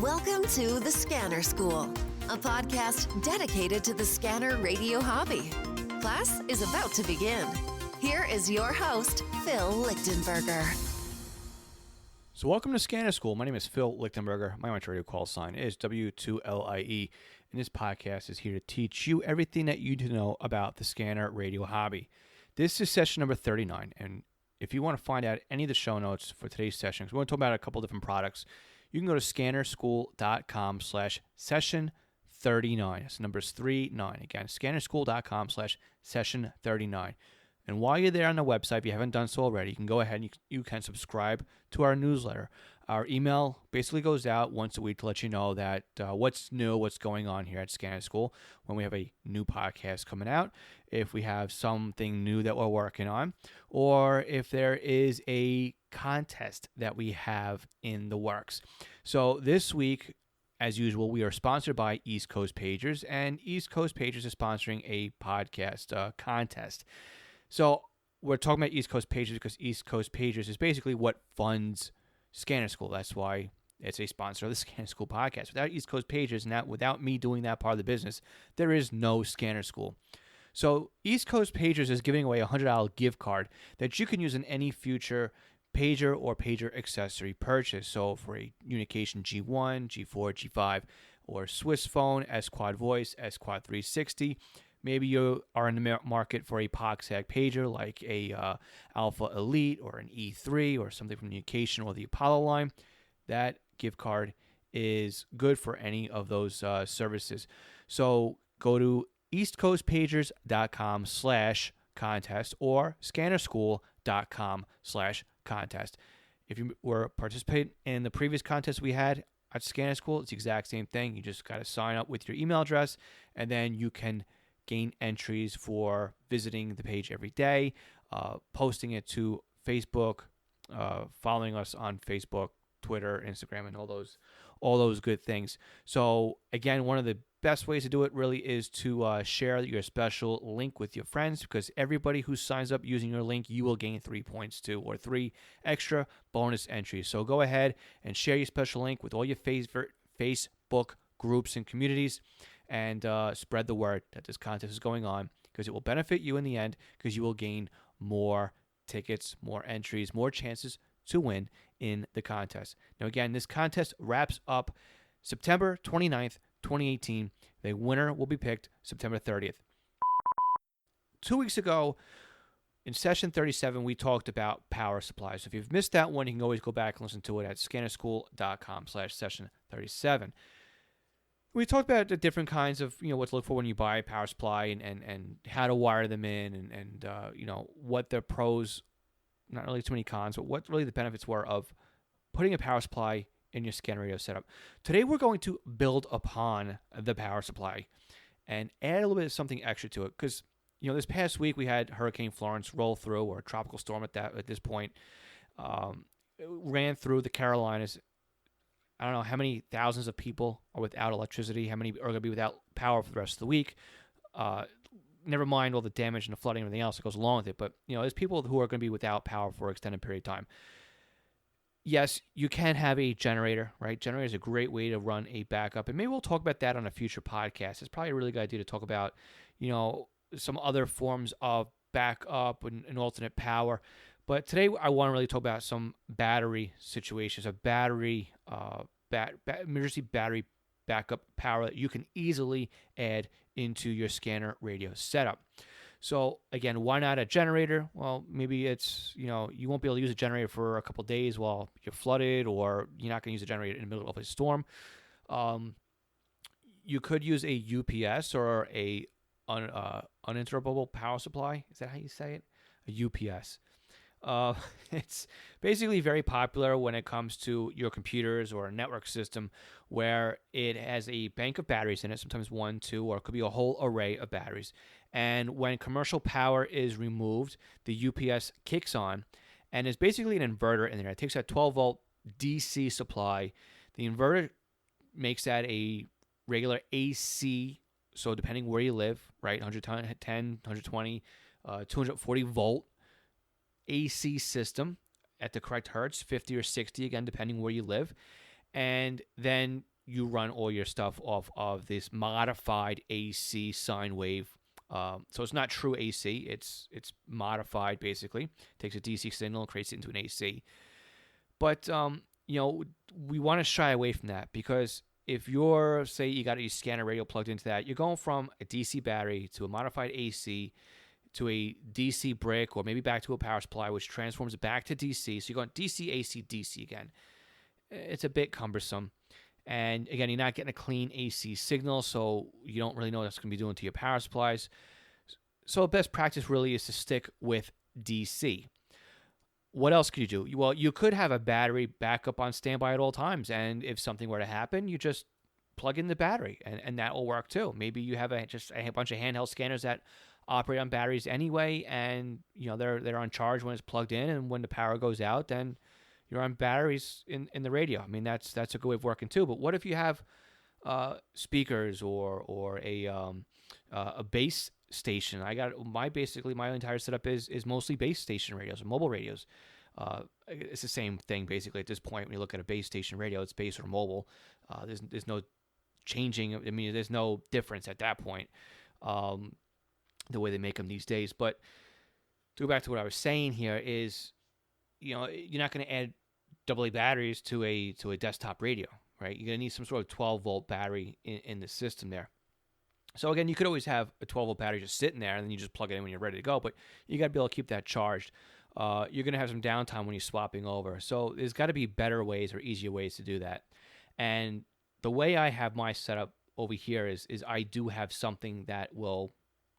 Welcome to The Scanner School, a podcast dedicated to the scanner radio hobby. Class is about to begin. Here is your host, Phil Lichtenberger. So welcome to Scanner School. My name is Phil Lichtenberger. My amateur radio call sign is W2LIE, and this podcast is here to teach you everything that you need to know about the scanner radio hobby. This is session number 39, and if you want to find out any of the show notes for today's session, because we're going to talk about a couple different products, you can go to scannerschool.com/session39. That's numbers 39. Again, scannerschool.com/session39. And while you're there on the website, if you haven't done so already, you can go ahead and you can subscribe to our newsletter. Our email basically goes out once a week to let you know that what's new, what's going on here at Scanner School, when we have a new podcast coming out, if we have something new that we're working on, or if there is a contest that we have in the works. So this week, as usual, we are sponsored by East Coast Pagers, and East Coast Pagers is sponsoring a podcast contest. So we're talking about East Coast Pagers because East Coast Pagers is basically what funds Scanner School. That's why it's a sponsor of the Scanner School podcast. Without East Coast Pagers and without me doing that part of the business, there is no Scanner School. So East Coast Pagers is giving away a $100 gift card that you can use in any future pager or pager accessory purchase. So for a Unication G1, G4, G5, or Swiss phone, S Quad Voice, S Quad 360. Maybe you are in the market for a POXAG pager like a Alpha Elite or an E3 or something from Unication or the Apollo line. That gift card is good for any of those services. So go to eastcoastpagers.com/contest or scannerschool.com/contest. If you were participating in the previous contest we had at Scanner School, it's the exact same thing. You just got to sign up with your email address, and then you can gain entries for visiting the page every day, posting it to Facebook, following us on Facebook, Twitter, Instagram, and all those good things. So again, one of the best ways to do it really is to share your special link with your friends, because everybody who signs up using your link, you will gain 3 points too, or 3 extra bonus entries. So go ahead and share your special link with all your favorite Facebook groups and communities, and spread the word that this contest is going on, because it will benefit you in the end, because you will gain more tickets, more entries, more chances to win in the contest. Now again, this contest wraps up September 29th, 2018. The winner will be picked September 30th. 2 weeks ago, in session 37, we talked about power supplies. So if you've missed that one, you can always go back and listen to it at scannerschool.com/session37. We talked about the different kinds of, what to look for when you buy a power supply, and how to wire them in, and what the pros, not really too many cons, but what really the benefits were of putting a power supply in your scanner radio setup. Today we're going to build upon the power supply and add a little bit of something extra to it, because this past week we had Hurricane Florence roll through, or a tropical storm at this point. It ran through the Carolinas. I don't know how many thousands of people are without electricity, how many are going to be without power for the rest of the week. Never mind all the damage and the flooding and everything else that goes along with it. But, there's people who are going to be without power for an extended period of time. Yes, you can have a generator, right? Generator is a great way to run a backup. And maybe we'll talk about that on a future podcast. It's probably a really good idea to talk about, some other forms of backup and alternate power. But today I want to really talk about some battery situations, a battery, emergency battery backup power that you can easily add into your scanner radio setup. So again, why not a generator? Well, maybe it's, you won't be able to use a generator for a couple of days while you're flooded, or you're not going to use a generator in the middle of a storm. You could use a UPS or a uninterruptible power supply. Is that how you say it? A UPS. It's basically very popular when it comes to your computers or a network system, where it has a bank of batteries in it, sometimes 1, 2, or it could be a whole array of batteries. And when commercial power is removed, the UPS kicks on, and it's basically an inverter in there. It takes that 12-volt DC supply. The inverter makes that a regular AC, so depending where you live, right, 110, 120, 240-volt AC system at the correct hertz, 50 or 60, again, depending where you live. And then you run all your stuff off of this modified AC sine wave. So it's not true AC. It's modified, basically. Takes a DC signal and creates it into an AC. But, we want to shy away from that, because if you're, say, you got your scanner radio plugged into that, you're going from a DC battery to a modified AC to a DC brick, or maybe back to a power supply, which transforms it back to DC. So you're going DC, AC, DC again. It's a bit cumbersome. And again, you're not getting a clean AC signal, so you don't really know what it's going to be doing to your power supplies. So best practice really is to stick with DC. What else could you do? Well, you could have a battery backup on standby at all times, and if something were to happen, you just plug in the battery, and that will work too. Maybe you have just a bunch of handheld scanners that operate on batteries anyway, and they're on charge when it's plugged in, and when the power goes out, then you're on batteries in the radio. I mean, that's a good way of working too. But what if you have speakers or a base station? I got my entire setup is mostly base station radios or mobile radios. It's the same thing basically at this point. When you look at a base station radio, it's base or mobile. There's no changing. I mean, there's no difference at that point. The way they make them these days. But to go back to what I was saying here is, you're not going to add AA batteries to a desktop radio, right? You're going to need some sort of 12-volt battery in the system there. So again, you could always have a 12-volt battery just sitting there, and then you just plug it in when you're ready to go. But you got to be able to keep that charged. You're going to have some downtime when you're swapping over. So there's got to be better ways or easier ways to do that. And the way I have my setup over here is I do have something that will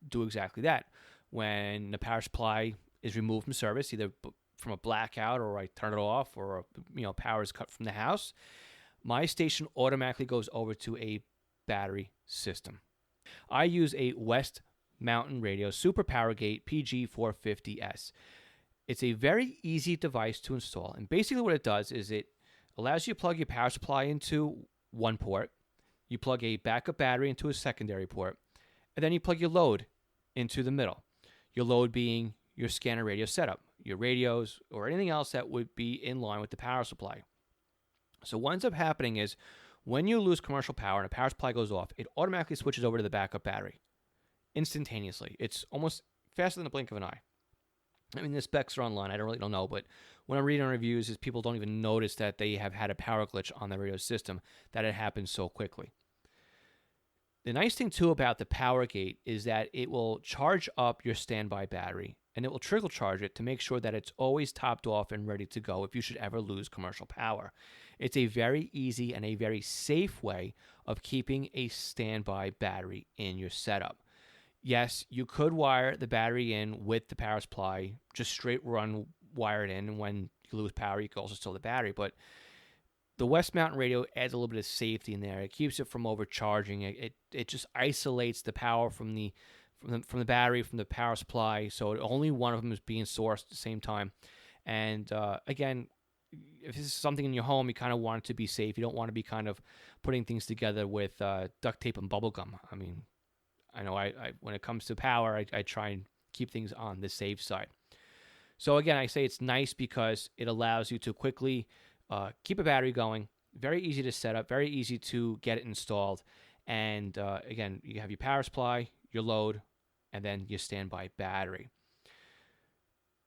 do exactly that. When the power supply is removed from service, either from a blackout or I turn it off, or power is cut from the house, my station automatically goes over to a battery system. I use a West Mountain Radio Super Powergate PG450S. It's a very easy device to install, and basically what it does is it allows you to plug your power supply into one port, you plug a backup battery into a secondary port, and then you plug your load into the middle. Your load being your scanner radio setup, your radios, or anything else that would be in line with the power supply. So what ends up happening is when you lose commercial power and a power supply goes off, it automatically switches over to the backup battery instantaneously. It's almost faster than the blink of an eye. I mean, the specs are online. I don't know, but when I'm reading reviews, is people don't even notice that they have had a power glitch on the radio system, that it happens so quickly. The nice thing, too, about the PowerGate is that it will charge up your standby battery, and it will trickle charge it to make sure that it's always topped off and ready to go if you should ever lose commercial power. It's a very easy and a very safe way of keeping a standby battery in your setup. Yes, you could wire the battery in with the power supply, just straight run, wire it in, and when you lose power, you can also steal the battery, but the West Mountain Radio adds a little bit of safety in there. It keeps it from overcharging. It just isolates the power from the battery, from the power supply, so only one of them is being sourced at the same time. And again, if this is something in your home, you kind of want it to be safe. You don't want to be kind of putting things together with duct tape and bubble gum. I mean, I know I when it comes to power, I try and keep things on the safe side. So again, I say it's nice because it allows you to quickly keep a battery going. Very easy to set up, very easy to get it installed. And again, you have your power supply, your load, and then your standby battery.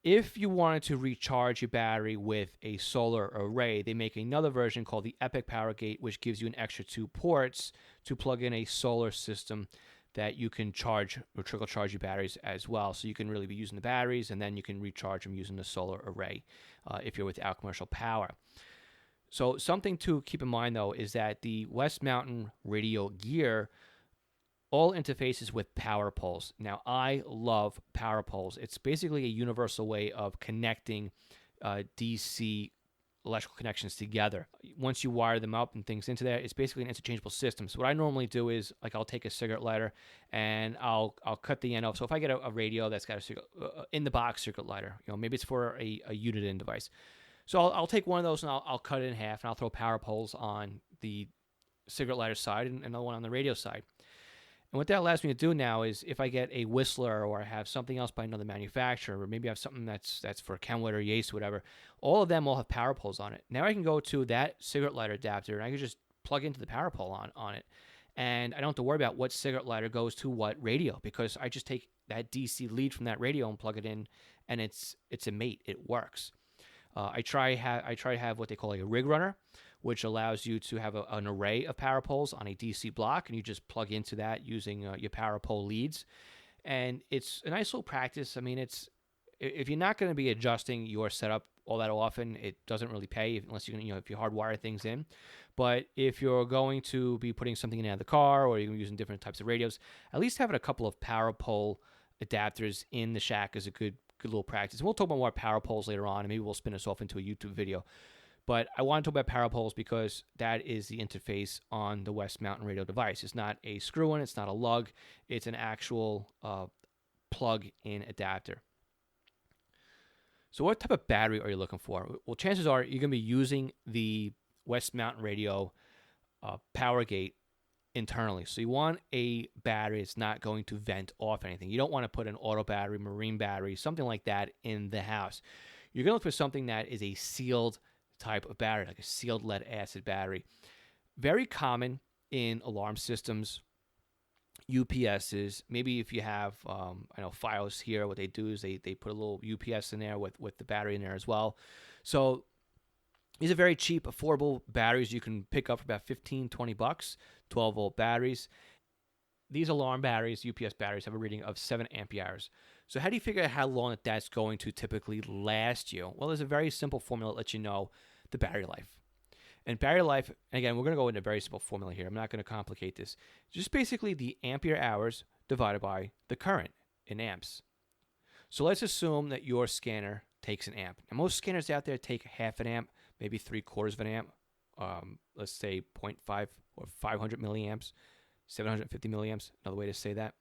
If you wanted to recharge your battery with a solar array, they make another version called the Epic PowerGate, which gives you an extra 2 ports to plug in a solar system that you can charge or trickle charge your batteries as well. So you can really be using the batteries, and then you can recharge them using the solar array if you're without commercial power. So something to keep in mind, though, is that the West Mountain radio gear all interfaces with power poles. Now, I love power poles. It's basically a universal way of connecting DC electrical connections together. Once you wire them up and things into there, it's basically an interchangeable system. So what I normally do is, like, I'll take a cigarette lighter and I'll cut the end off. So if I get a radio that's got a in the box cigarette lighter, maybe it's for a unit-in device. So I'll take one of those and I'll cut it in half, and I'll throw power poles on the cigarette lighter side and another one on the radio side. And what that allows me to do now is, if I get a Whistler, or I have something else by another manufacturer, or maybe I have something that's for Kenwood or Yates or whatever, all of them all have power poles on it. Now I can go to that cigarette lighter adapter and I can just plug into the power pole on it. And I don't have to worry about what cigarette lighter goes to what radio, because I just take that DC lead from that radio and plug it in, and it's a mate. It works. I try to have what they call a rig runner, which allows you to have an array of power poles on a DC block, and you just plug into that using your power pole leads. And it's a nice little practice. I mean, if you're not going to be adjusting your setup all that often, it doesn't really pay unless if you hardwire things in. But if you're going to be putting something in the car, or you're using different types of radios, at least having a couple of power pole adapters in the shack is a good little practice. And we'll talk about more power poles later on, and maybe we'll spin us off into a YouTube video. But I want to talk about power poles because that is the interface on the West Mountain radio device. It's not a screw-in, it's not a lug, it's an actual plug-in adapter. So what type of battery are you looking for? Well, chances are you're going to be using the West Mountain radio power gate internally. So you want a battery that's not going to vent off anything. You don't want to put an auto battery, marine battery, something like that in the house. You're going to look for something that is a sealed type of battery, like a sealed lead acid battery. Very common in alarm systems, UPSs. Maybe if you have, I know Fios here, what they do is they put a little UPS in there with the battery in there as well. So these are very cheap, affordable batteries you can pick up for about $15-20, 12-volt batteries. These alarm batteries, UPS batteries, have a reading of 7 amperes. So how do you figure out how long that's going to typically last you? Well, there's a very simple formula that lets you know the battery life. And battery life, again, we're going to go into a very simple formula here. I'm not going to complicate this. Just basically the ampere hours divided by the current in amps. So let's assume that your scanner takes an amp. Now, most scanners out there take half an amp, maybe 3/4 of an amp. Let's say 0.5 or 500 milliamps, 750 milliamps, another way to say that.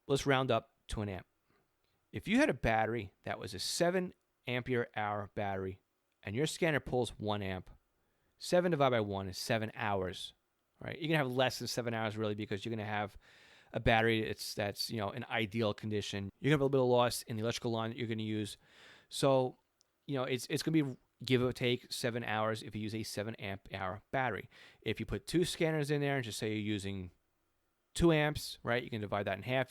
Let's round up to an amp. If you had a battery that was a 7 ampere hour battery and your scanner pulls 1 amp, 7 divided by 1 is 7 hours, right? You're going to have less than 7 hours really, because you're going to have a battery that's in ideal condition. You're going to have a little bit of loss in the electrical line that you're going to use. So, it's going to be give or take 7 hours if you use a 7 amp hour battery. If you put 2 scanners in there and just say you're using 2 amps, right? You can divide that in half.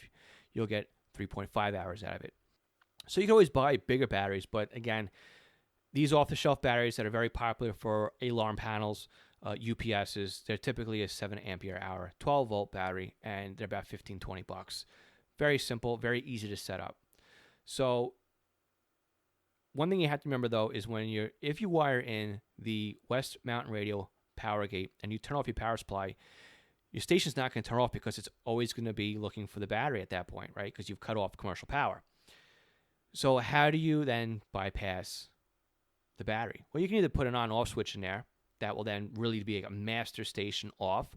You'll get 3.5 hours out of it. So you can always buy bigger batteries, but again, these off-the-shelf batteries that are very popular for alarm panels, UPSs, they're typically a 7 ampere hour, 12-volt battery, and they're about $15-20. Very simple, very easy to set up. So one thing you have to remember, though, is if you wire in the West Mountain Radio power gate and you turn off your power supply, your station's not going to turn off because it's always going to be looking for the battery at that point, right? Because you've cut off commercial power. So how do you then bypass the battery? Well, you can either put an on-off switch in there that will then really be a master station off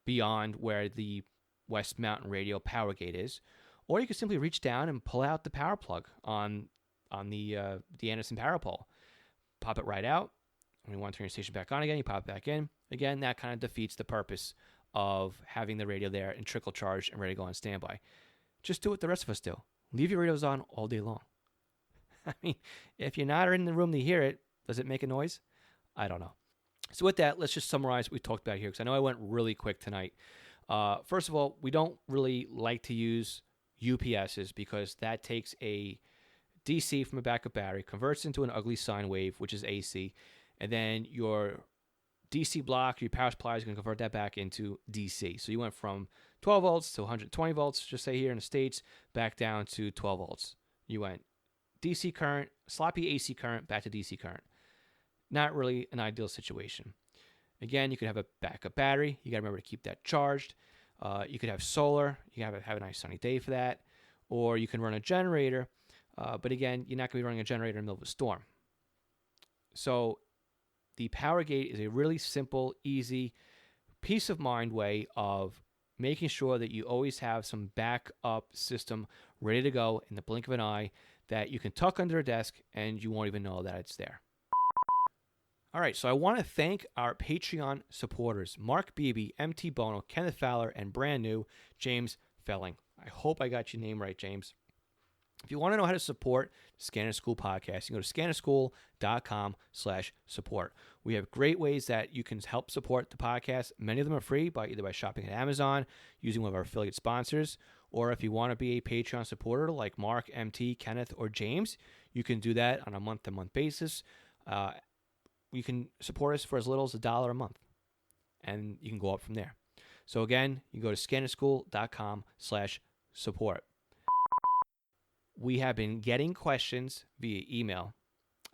beyond where the West Mountain Radio power gate is, or you can simply reach down and pull out the power plug on the Anderson power pole. Pop it right out. When you want to turn your station back on again, you pop it back in. Again, that kind of defeats the purpose of having the radio there and trickle charged and ready to go on standby. Just do what the rest of us do. Leave your radios on all day long. I mean, if you're not in the room to hear it, does it make a noise? I don't know. So with that, let's just summarize what we talked about here, because I know I went really quick tonight. First of all, we don't really like to use UPSs because that takes a DC from a backup battery, converts into an ugly sine wave, which is AC, and then your DC block, your power supply is going to convert that back into DC. So you went from 12 volts to 120 volts, just say here in the States, back down to 12 volts. You went DC current, sloppy AC current, back to DC current. Not really an ideal situation. Again, you could have a backup battery. You got to remember to keep that charged. You could have solar. You have a nice sunny day for that. Or you can run a generator. But again, you're not going to be running a generator in the middle of a storm. So the power gate is a really simple, easy, peace of mind way of making sure that you always have some backup system ready to go in the blink of an eye that you can tuck under a desk and you won't even know that it's there. All right, so I want to thank our Patreon supporters, Mark Beebe, MT Bono, Kenneth Fowler, and brand new James Felling. I hope I got your name right, James. If you want to know how to support Scanner School Podcast, you can go to scannerschool.com/support. We have great ways that you can help support the podcast. Many of them are free either by shopping at Amazon, using one of our affiliate sponsors, or if you want to be a Patreon supporter like Mark, MT, Kenneth, or James, you can do that on a month-to-month basis. You can support us for as little as $1 a month, and you can go up from there. So again, you go to scannerschool.com/support. We have been getting questions via email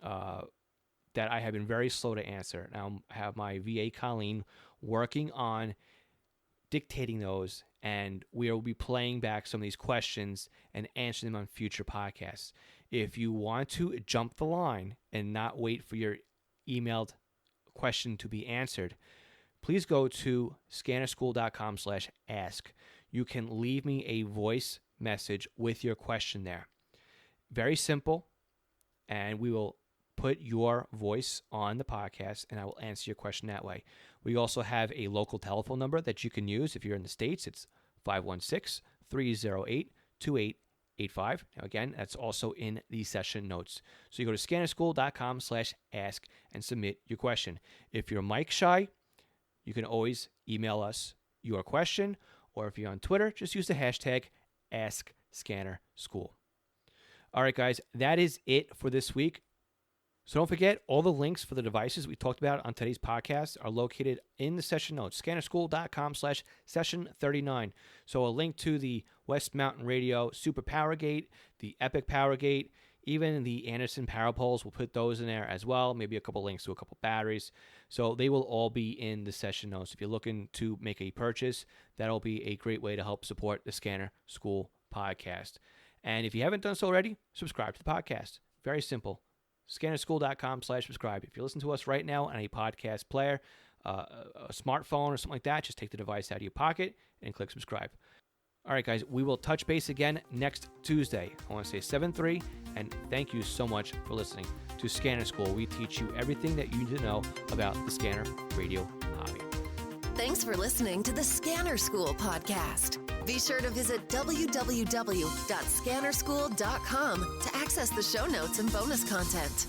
that I have been very slow to answer. Now I have my VA Colleen working on dictating those, and we will be playing back some of these questions and answering them on future podcasts. If you want to jump the line and not wait for your emailed question to be answered, please go to scannerschool.com/ask. You can leave me a voice message with your question there. Very simple, and we will put your voice on the podcast, and I will answer your question that way. We also have a local telephone number that you can use if you're in the States. It's 516-308-2885. Now, again, that's also in the session notes. So you go to scannerschool.com/ask and submit your question. If you're mic shy, you can always email us your question, or if you're on Twitter, just use the hashtag AskScannerSchool. All right, guys, that is it for this week. So don't forget, all the links for the devices we talked about on today's podcast are located in the session notes, scannerschool.com/session39. So a link to the West Mountain Radio Super Power Gate, the Epic Power Gate, even the Anderson Power Poles, we'll put those in there as well. Maybe a couple links to a couple batteries. So they will all be in the session notes. If you're looking to make a purchase, that'll be a great way to help support the Scanner School Podcast. And if you haven't done so already, subscribe to the podcast. Very simple. Scannerschool.com/subscribe. If you listen to us right now on a podcast player, a smartphone or something like that, just take the device out of your pocket and click subscribe. All right, guys, we will touch base again next Tuesday. I want to say 7-3, and thank you so much for listening to Scanner School. We teach you everything that you need to know about the scanner radio hobby. Thanks for listening to the Scanner School Podcast. Be sure to visit www.scannerschool.com to access the show notes and bonus content.